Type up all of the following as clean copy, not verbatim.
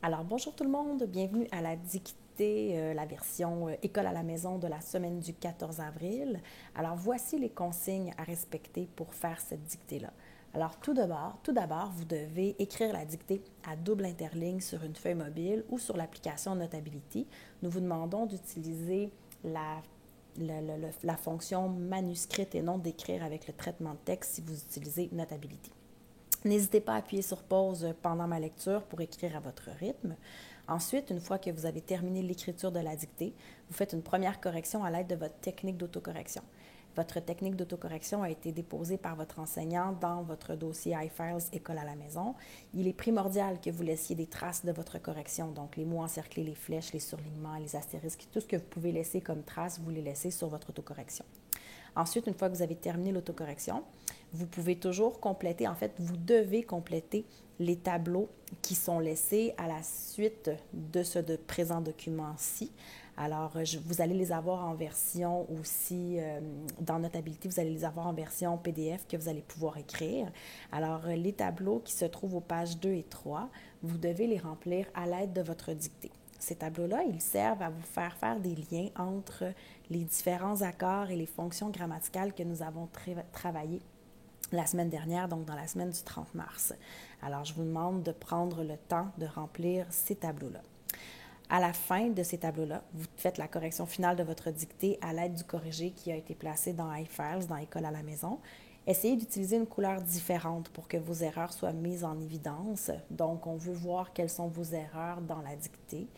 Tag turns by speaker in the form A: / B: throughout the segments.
A: Alors, bonjour tout le monde, bienvenue à la dictée, la version école à la maison de la semaine du 14 avril. Alors, voici les consignes à respecter pour faire cette dictée-là. Alors, tout d'abord, vous devez écrire la dictée à double interligne sur une feuille mobile ou sur l'application Notability. Nous vous demandons d'utiliser la fonction manuscrite et non d'écrire avec le traitement de texte si vous utilisez Notability. N'hésitez pas à appuyer sur pause pendant ma lecture pour écrire à votre rythme. Ensuite, une fois que vous avez terminé l'écriture de la dictée, vous faites une première correction à l'aide de votre technique d'autocorrection. Votre technique d'autocorrection a été déposée par votre enseignant dans votre dossier iFiles École à la maison. Il est primordial que vous laissiez des traces de votre correction, donc les mots encerclés, les flèches, les surlignements, les astérisques, tout ce que vous pouvez laisser comme traces, vous les laissez sur votre autocorrection. Ensuite, une fois que vous avez terminé l'autocorrection, vous pouvez toujours compléter, en fait, vous devez compléter les tableaux qui sont laissés à la suite de ce présent document-ci. Alors, vous allez les avoir en version aussi, dans Notability, vous allez les avoir en version PDF que vous allez pouvoir écrire. Alors, les tableaux qui se trouvent aux pages 2 et 3, vous devez les remplir à l'aide de votre dictée. Ces tableaux-là, ils servent à vous faire des liens entre les différents accords et les fonctions grammaticales que nous avons travaillées la semaine dernière, donc dans la semaine du 30 mars. Alors, je vous demande de prendre le temps de remplir ces tableaux-là. À la fin de ces tableaux-là, vous faites la correction finale de votre dictée à l'aide du corrigé qui a été placé dans iFiles, dans École à la maison. Essayez d'utiliser une couleur différente pour que vos erreurs soient mises en évidence. Donc, on veut voir quelles sont vos erreurs dans la dictée.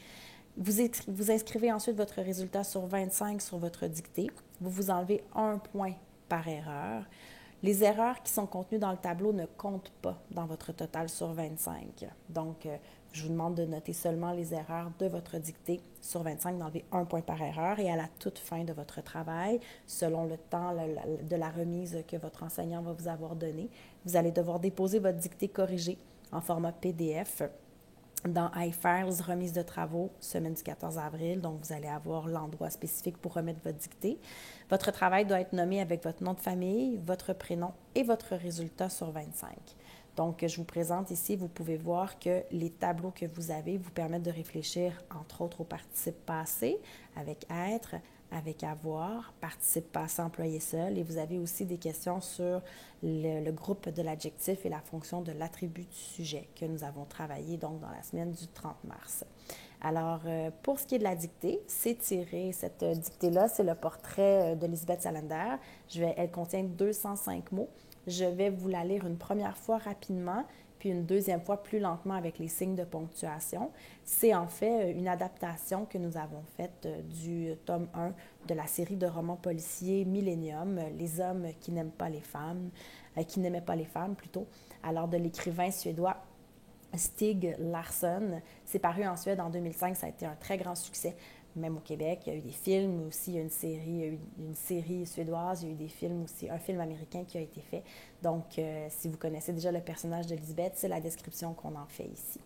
A: Vous inscrivez ensuite votre résultat sur 25 sur votre dictée. Vous vous enlevez un point par erreur. Les erreurs qui sont contenues dans le tableau ne comptent pas dans votre total sur 25. Donc, je vous demande de noter seulement les erreurs de votre dictée sur 25, d'enlever un point par erreur. Et à la toute fin de votre travail, selon le temps de la remise que votre enseignant va vous avoir donné, vous allez devoir déposer votre dictée corrigée en format PDF dans iFiles, remise de travaux, semaine du 14 avril. Donc, vous allez avoir l'endroit spécifique pour remettre votre dictée. Votre travail doit être nommé avec votre nom de famille, votre prénom et votre résultat sur 25. Donc, je vous présente ici, vous pouvez voir que les tableaux que vous avez vous permettent de réfléchir, entre autres, au participe passé, avec être, avec avoir, participe passé employé seul, et vous avez aussi des questions sur le groupe de l'adjectif et la fonction de l'attribut du sujet que nous avons travaillé donc dans la semaine du 30 mars. Alors, pour ce qui est de la dictée, c'est tiré, cette dictée-là, c'est le portrait de Lisbeth Salander. Elle contient 205 mots. Je vais vous la lire une première fois rapidement, puis une deuxième fois plus lentement avec les signes de ponctuation. C'est en fait une adaptation que nous avons faite du tome 1 de la série de romans policiers Millennium, Les hommes qui n'aiment pas les femmes, qui n'aimaient pas les femmes plutôt, alors de l'écrivain suédois Stig Larsson. C'est paru en Suède en 2005, ça a été un très grand succès. Même au Québec, il y a eu des films aussi, il y a eu une série suédoise, il y a eu des films aussi, un film américain qui a été fait. Donc, si vous connaissez déjà le personnage de Lisbeth, c'est la description qu'on en fait ici.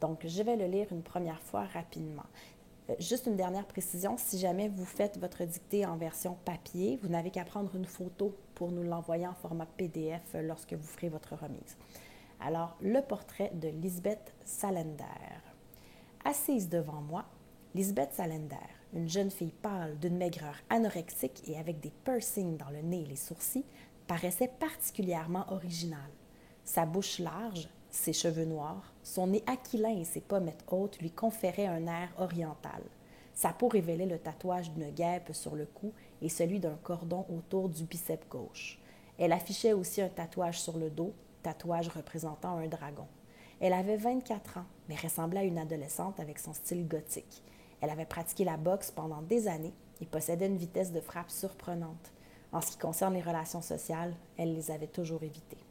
A: Donc, je vais le lire une première fois rapidement. Juste une dernière précision, si jamais vous faites votre dictée en version papier, vous n'avez qu'à prendre une photo pour nous l'envoyer en format PDF lorsque vous ferez votre remise. Alors, le portrait de Lisbeth Salander. Assise devant moi, Lisbeth Salander, une jeune fille pâle d'une maigreur anorexique et avec des piercings dans le nez et les sourcils, paraissait particulièrement originale. Sa bouche large, ses cheveux noirs, son nez aquilin et ses pommettes hautes lui conféraient un air oriental. Sa peau révélait le tatouage d'une guêpe sur le cou et celui d'un cordon autour du biceps gauche. Elle affichait aussi un tatouage sur le dos, tatouage représentant un dragon. Elle avait 24 ans, mais ressemblait à une adolescente avec son style gothique. Elle avait pratiqué la boxe pendant des années et possédait une vitesse de frappe surprenante. En ce qui concerne les relations sociales, elle les avait toujours évitées.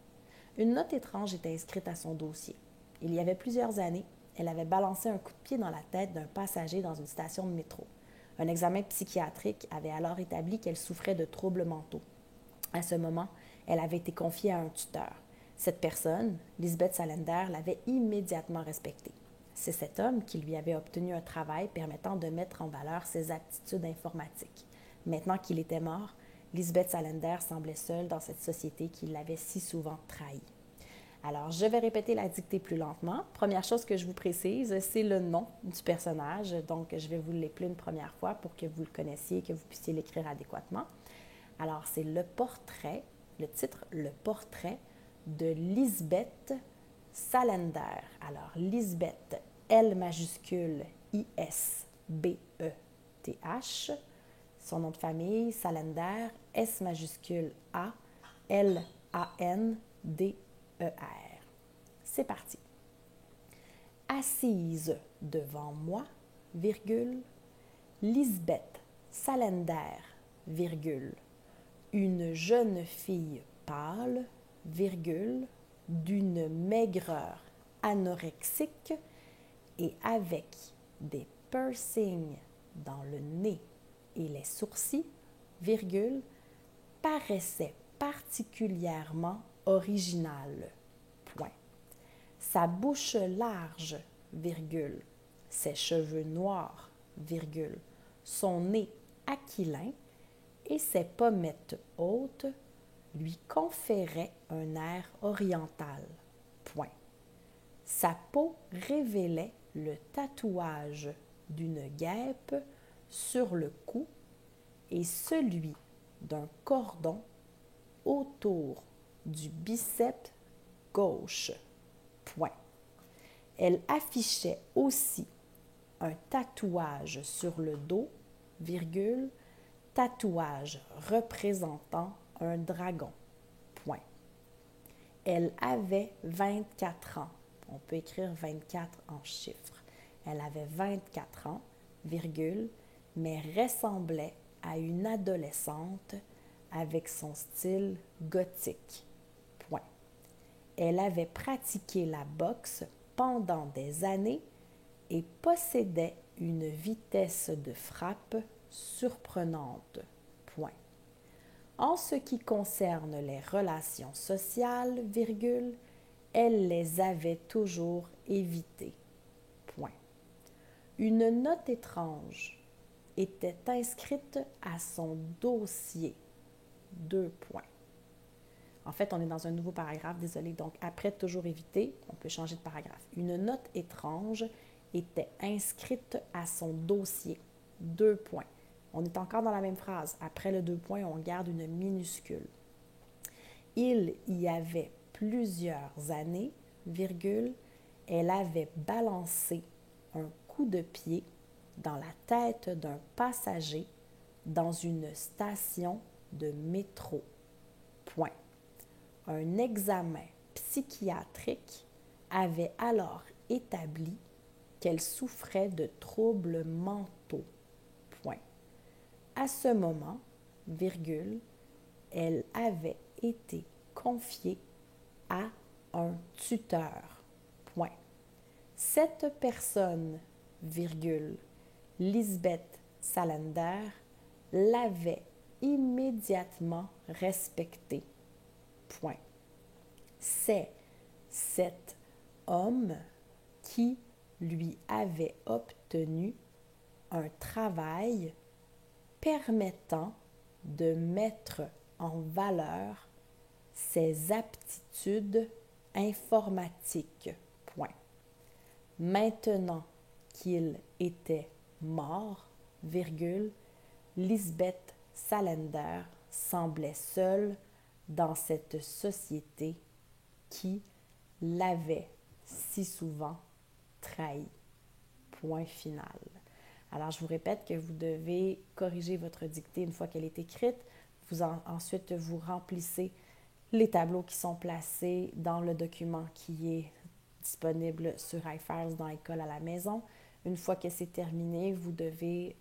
A: Une note étrange était inscrite à son dossier. Il y avait plusieurs années, elle avait balancé un coup de pied dans la tête d'un passager dans une station de métro. Un examen psychiatrique avait alors établi qu'elle souffrait de troubles mentaux. À ce moment, elle avait été confiée à un tuteur. Cette personne, Lisbeth Salander, l'avait immédiatement respectée. C'est cet homme qui lui avait obtenu un travail permettant de mettre en valeur ses aptitudes informatiques. Maintenant qu'il était mort, Lisbeth Salander semblait seule dans cette société qui l'avait si souvent trahie. Alors, je vais répéter la dictée plus lentement. Première chose que je vous précise, c'est le nom du personnage. Donc, je vais vous l'épeler une première fois pour que vous le connaissiez et que vous puissiez l'écrire adéquatement. Alors, c'est le portrait, le titre, le portrait de Lisbeth Salander. Alors, Lisbeth, L majuscule, I-S-B-E-T-H. Son nom de famille, Salander, S majuscule, A-L-A-N-D-E-R. C'est parti. Assise devant moi, virgule, Lisbeth Salander, virgule, une jeune fille pâle, virgule, d'une maigreur anorexique et avec des piercings dans le nez et les sourcils, virgule, paraissait particulièrement originale. Point. Sa bouche large, virgule, ses cheveux noirs, virgule, son nez aquilin et ses pommettes hautes lui conféraient un air oriental. Point. Sa peau révélait le tatouage d'une guêpe sur le cou et celui d'un cordon autour du biceps gauche. Point. Elle affichait aussi un tatouage sur le dos, virgule, tatouage représentant un dragon. Point. Elle avait 24 ans. On peut écrire 24 en chiffres. Elle avait 24 ans, virgule, mais ressemblait à une adolescente avec son style gothique. Point. Elle avait pratiqué la boxe pendant des années et possédait une vitesse de frappe surprenante. Point. En ce qui concerne les relations sociales, virgule, elle les avait toujours évitées. Point. Une note étrange était inscrite à son dossier. 2 points. En fait, on est dans un nouveau paragraphe, désolé. Donc, après toujours éviter, on peut changer de paragraphe. Une note étrange était inscrite à son dossier. 2 points. On est encore dans la même phrase. Après le 2 points, on garde une minuscule. Il y avait plusieurs années, virgule, elle avait balancé un coup de pied dans la tête d'un passager dans une station de métro. Point. Un examen psychiatrique avait alors établi qu'elle souffrait de troubles mentaux. Point. À ce moment, virgule, elle avait été confiée à un tuteur. Point. Cette personne, virgule, Lisbeth Salander, l'avait immédiatement respectée. Point. C'est cet homme qui lui avait obtenu un travail permettant de mettre en valeur ses aptitudes informatiques. Point. Maintenant qu'il était mort, virgule, Lisbeth Salander semblait seule dans cette société qui l'avait si souvent trahi. Point final. Alors, je vous répète que vous devez corriger votre dictée une fois qu'elle est écrite. Ensuite, vous remplissez les tableaux qui sont placés dans le document qui est disponible sur iFiles dans École à la maison. Une fois que c'est terminé, vous devez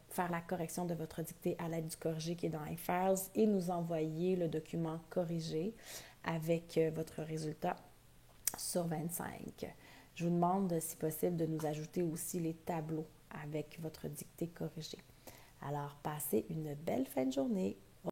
A: faire la correction de votre dictée à l'aide du corrigé qui est dans iFiles et nous envoyer le document corrigé avec votre résultat sur 25. Je vous demande, si possible, de nous ajouter aussi les tableaux avec votre dictée corrigée. Alors, passez une belle fin de journée.